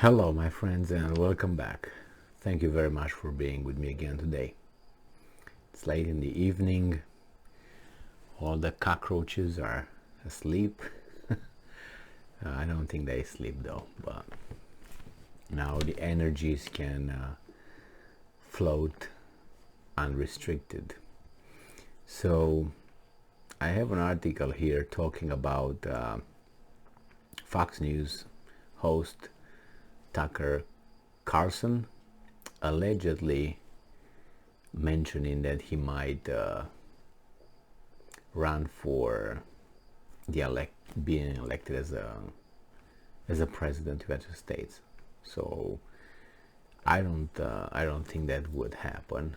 Hello, my friends, and welcome back. Thank you very much for being with me again today. It's late in the evening. All the cockroaches are asleep. I don't think they sleep though, but now the energies can float unrestricted. So I have an article here talking about Fox News host Tucker Carlson allegedly mentioning that he might run for being elected as a president of the United States. So I don't think that would happen.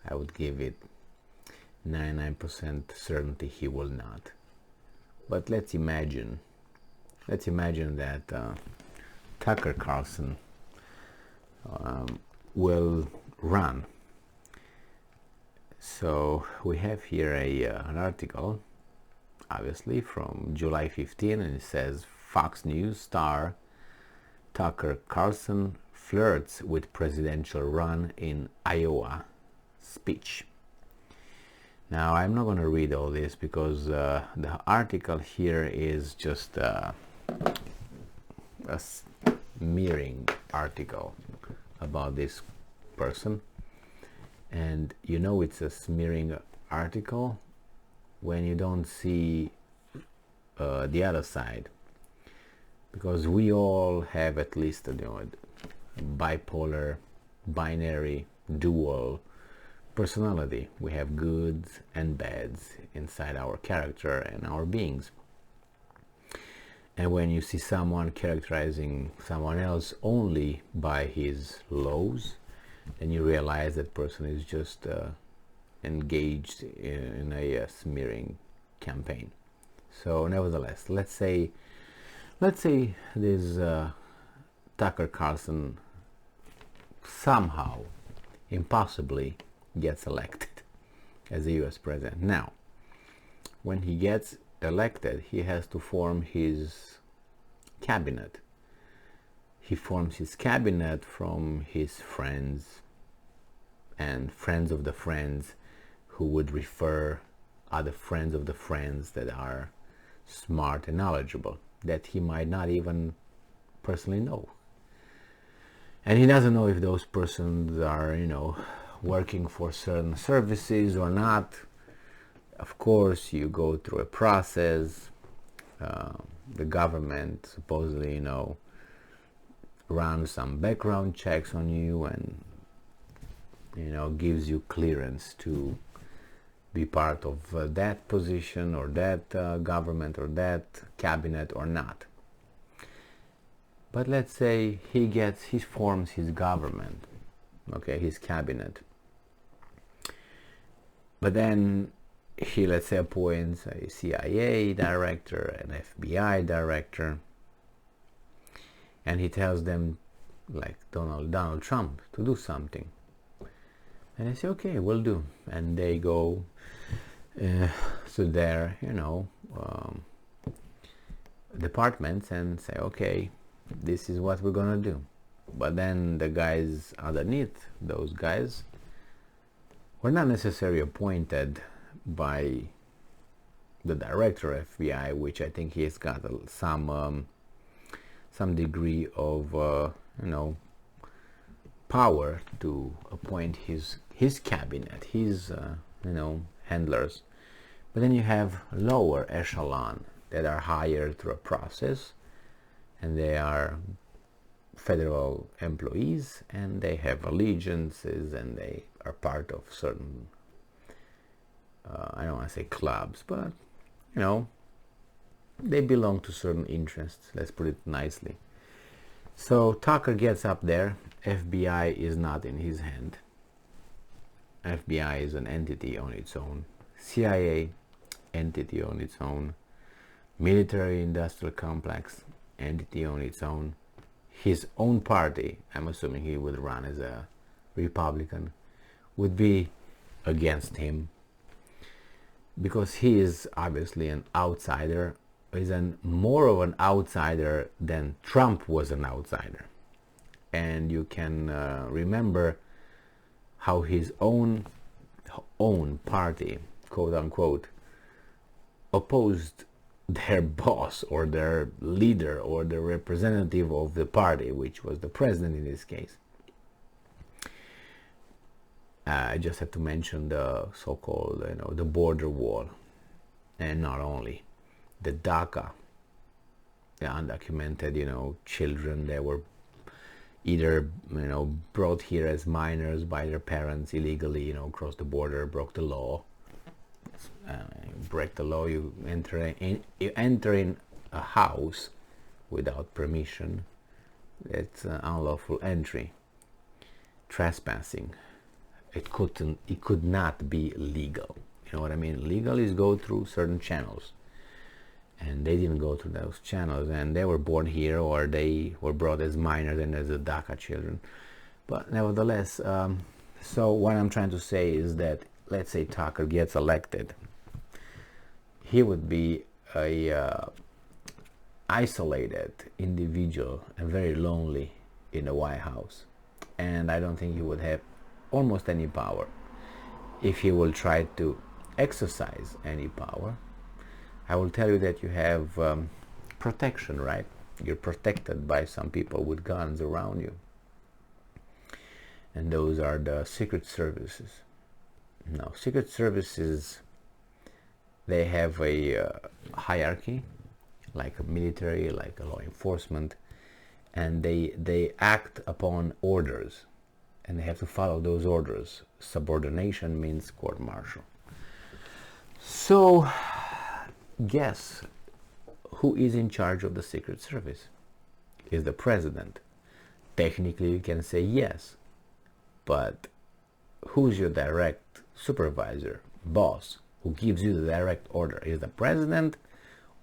I would give it 99% certainty he will not. But let's imagine that Tucker Carlson will run. So we have here an article, obviously from July 15, and it says Fox News star Tucker Carlson flirts with presidential run in Iowa speech. Now I'm not going to read all this because the article here is just a smearing article about this person, and you know it's a smearing article when you don't see the other side, because we all have at least bipolar, binary, dual personality. We have goods and bads inside our character and our beings. And when you see someone characterizing someone else only by his lows, then you realize that person is just engaged in a smearing campaign. So nevertheless, let's say this Tucker Carlson somehow, impossibly, gets elected as the US president. Now, when he gets elected, he has to form his cabinet. He forms his cabinet from his friends and friends of the friends, who would refer other friends of the friends that are smart and knowledgeable, that he might not even personally know. And he doesn't know if those persons are, working for certain services or not. Of course, you go through a process. The government supposedly, runs some background checks on you and, gives you clearance to be part of that position or that government or that cabinet or not. But let's say he forms his government, his cabinet. But then he, let's say, appoints a CIA director, an FBI director, and he tells them, like Donald Trump, to do something. And they say, okay, we'll do. And they go to their, departments and say, okay, this is what we're gonna do. But then the guys underneath, those guys, were not necessarily appointed by the director of FBI, which I think he's got some degree of power to appoint his cabinet, his handlers. But then you have lower echelon that are hired through a process, and they are federal employees, and they have allegiances, and they are part of certain I don't want to say clubs, but they belong to certain interests, let's put it nicely. So Tucker gets up there. FBI is not in his hand. FBI is an entity on its own. CIA, entity on its own. Military industrial complex, entity on its own. His own party, I'm assuming he would run as a Republican, would be against him, because he is obviously an outsider. He's more of an outsider than Trump was an outsider. and you can remember how his own party, quote unquote, opposed their boss or their leader or the representative of the party, which was the president in this case. I just have to mention the so-called, the border wall, and not only the DACA, the undocumented, children that were either, brought here as minors by their parents illegally, across the border, broke the law. Break the law, you enter in a house without permission. It's unlawful entry, trespassing. It could not be legal. You know what I mean? Legal is go through certain channels, and they didn't go through those channels, and they were born here or they were brought as minors and as the DACA children. But nevertheless, so what I'm trying to say is that, let's say Tucker gets elected, he would be a isolated individual and very lonely in the White House, and I don't think he would have almost any power. If he will try to exercise any power, I will tell you that you have protection, right? You're protected by some people with guns around you, and those are the secret services. Now, secret services, they have a hierarchy, like a military, like a law enforcement, and they act upon orders, and they have to follow those orders. Subordination means court-martial. So, guess who is in charge of the Secret Service? Is the president. Technically, you can say yes, but who's your direct supervisor, boss, who gives you the direct order? Is the president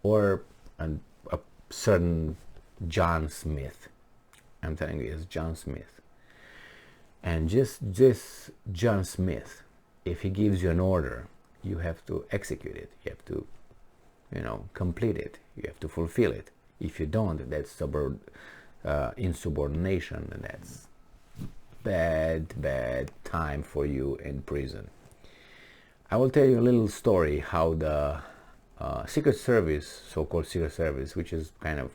or a certain John Smith? I'm telling you, it's John Smith. And just John Smith, if he gives you an order, you have to execute it. You have to, complete it. You have to fulfill it. If you don't, that's insubordination, and that's bad time for you in prison. I will tell you a little story how the Secret Service, so-called Secret Service, which is kind of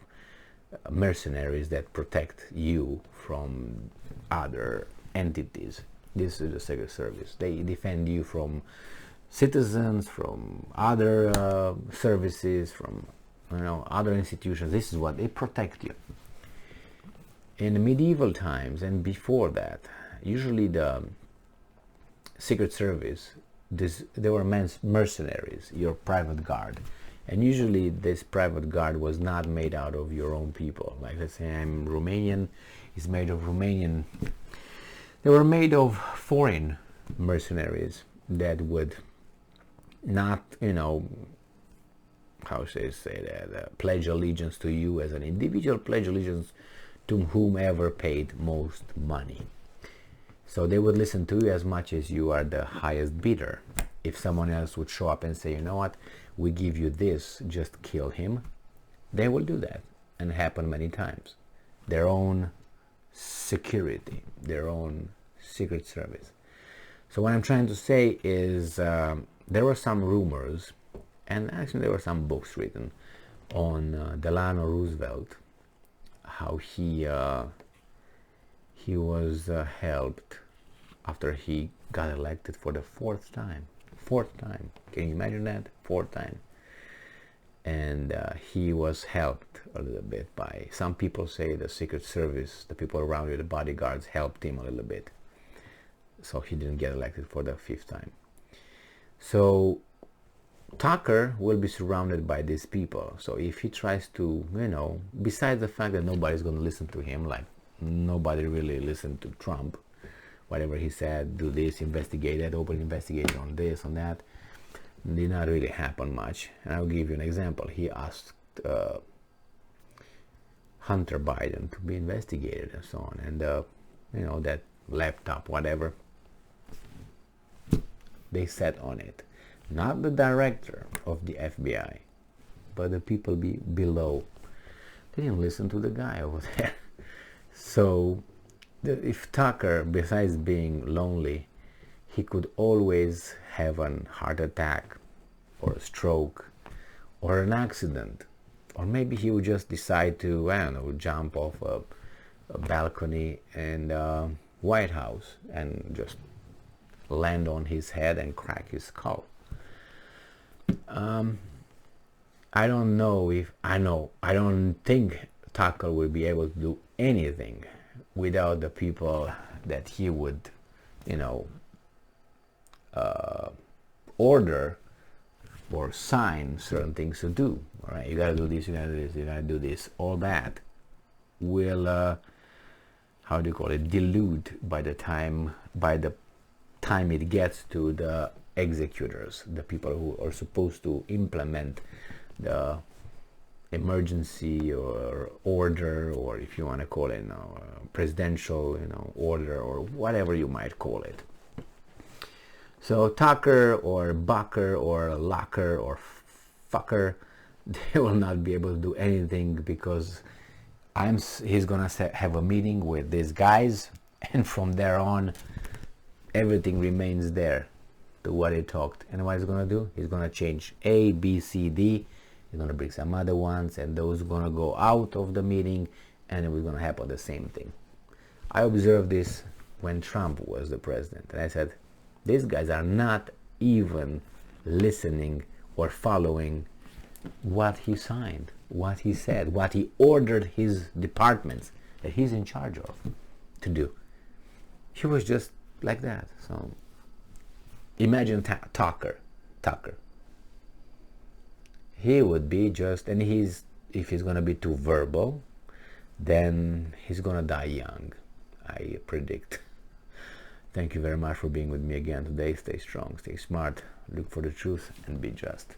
mercenaries that protect you from other entities. This is the Secret Service. They defend you from citizens, from other services, from other institutions. This is what they protect you. In the medieval times and before that, usually the Secret Service, they were mercenaries, your private guard, and usually this private guard was not made out of your own people. Like, let's say I'm Romanian, it's made of Romanian. They were made of foreign mercenaries that would not, how should I say that, pledge allegiance to you as an individual, pledge allegiance to whomever paid most money. So they would listen to you as much as you are the highest bidder. If someone else would show up and say, you know what, we give you this, just kill him, they will do that, and it happened many times. Their own security, their own Secret Service. So what I'm trying to say is there were some rumors, and actually there were some books written on Delano Roosevelt, how he was helped after he got elected for the fourth time. Can you imagine that? Fourth time. And he was helped a little bit by, some people say the Secret Service, the people around you, the bodyguards, helped him a little bit. So he didn't get elected for the fifth time. So Tucker will be surrounded by these people. So if he tries to, besides the fact that nobody's going to listen to him, like nobody really listened to Trump, whatever he said, do this, investigate that, open investigation on this, on that, did not really happen much. And I'll give you an example. He asked Hunter Biden to be investigated and so on, and that laptop, whatever, they sat on it. Not the director of the FBI, but the people below. They didn't listen to the guy over there. So if Tucker, besides being lonely, he could always have a heart attack or a stroke or an accident, or maybe he would just decide to, I don't know, jump off a balcony in the White House and just land on his head and crack his skull. I don't know if I don't think Tucker will be able to do anything without the people that he would, order or sign certain things to do. All right, you gotta do this, you gotta do this, you gotta do this. All that will, how do you call it, dilute by the time it gets to the executors, the people who are supposed to implement the emergency or order, or if you want to call it, presidential, order, or whatever you might call it. So Tucker or Bucker or Locker or Fucker, they will not be able to do anything, because he's gonna have a meeting with these guys, and from there on everything remains there to what he talked. And what he's gonna do, he's gonna change A, B, C, D. He's gonna bring some other ones, and those are gonna go out of the meeting, and we're gonna happen the same thing. I observed this when Trump was the president, and I said, these guys are not even listening or following what he signed, what he said, what he ordered his departments that he's in charge of to do. He was just like that. So imagine Tucker. He would be just, and if he's gonna be too verbal, then he's gonna die young, I predict. Thank you very much for being with me again today. Stay strong, stay smart, look for the truth, and be just.